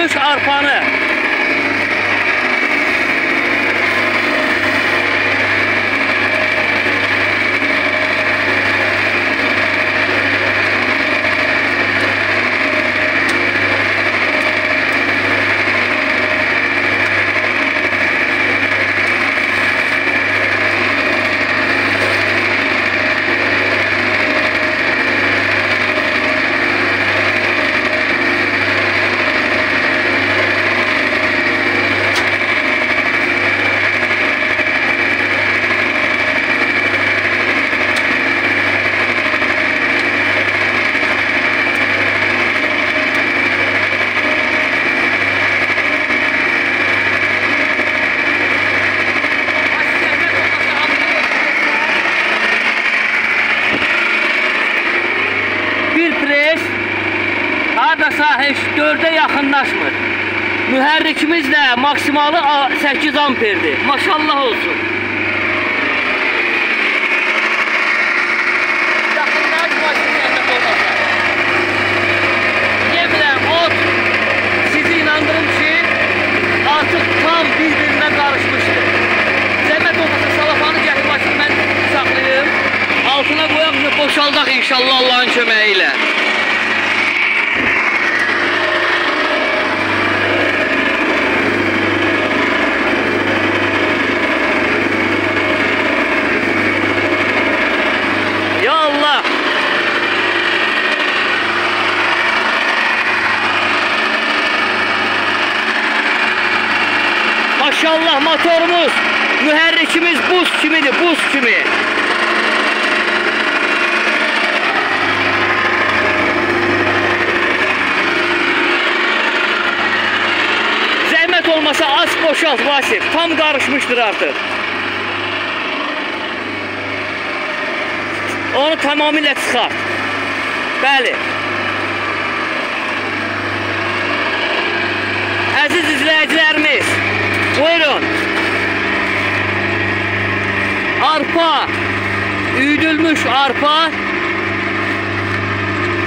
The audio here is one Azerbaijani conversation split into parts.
üyüdülmüş arpanı. Hardasa heç 4'e yaxınlaşmır. Mühərrikimiz də maksimalı 8 amperdir. Maşallah olsun. Yaxınlaş başını yanına olmasa. Ne bileyim, o sizi inandırım ki artıq tam bir-birinə qarışmışdır. Zəhmət olmasa salafanı gətir başını mən saxlayayım. Altına qoyaq və boşaldaq inşallah Allah'ın köməyi ilə. Maşallah motorumuz, mühərrikimiz buz kimidir, buz kimi. Zəhmət olmasa az boşalt Vasif, tam qarışmışdır artıq. Onu tamamilə çıxart. Bəli. Əziz izləyicilərimiz, buyurun. Arpa, üyüdülmüş arpa,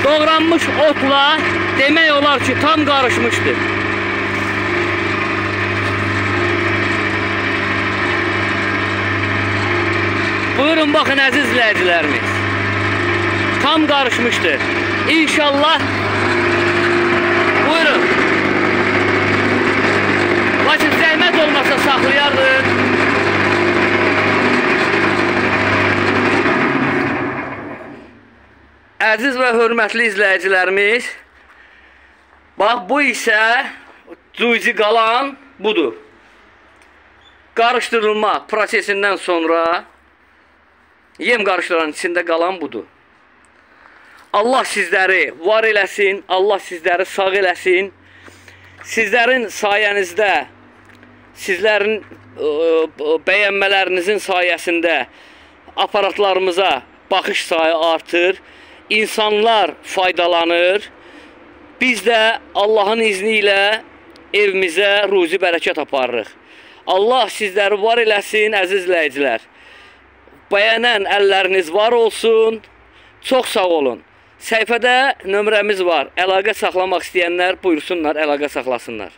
doğranmış otla demək olar ki tam qarışmışdır. Buyurun baxın əziz izləyicilərimiz. Tam qarışmışdır. İnşallah. Buyurun. Lakin zəhmət olmasa saxlayardıq. Əziz və hörmətli izləyicilərimiz, bax bu isə cüzi qalan budur. Qarışdırılma prosesindən sonra yem qarışdıranın içində qalan budur. Allah sizləri var eləsin, Allah sizləri sağ eləsin. Sizlərin sayənizdə, sizlərin bəyənmələrinizin sayəsində aparatlarımıza baxış sayı artır, insanlar faydalanır. Biz də Allahın izni ilə evimizə ruzi bərəkət aparırıq. Allah sizləri var eləsin, əziz izləyicilər. Bəyənən əlləriniz var olsun, çox sağ olun. Səhifədə nömrəmiz var, əlaqə saxlamaq istəyənlər buyursunlar, əlaqə saxlasınlar.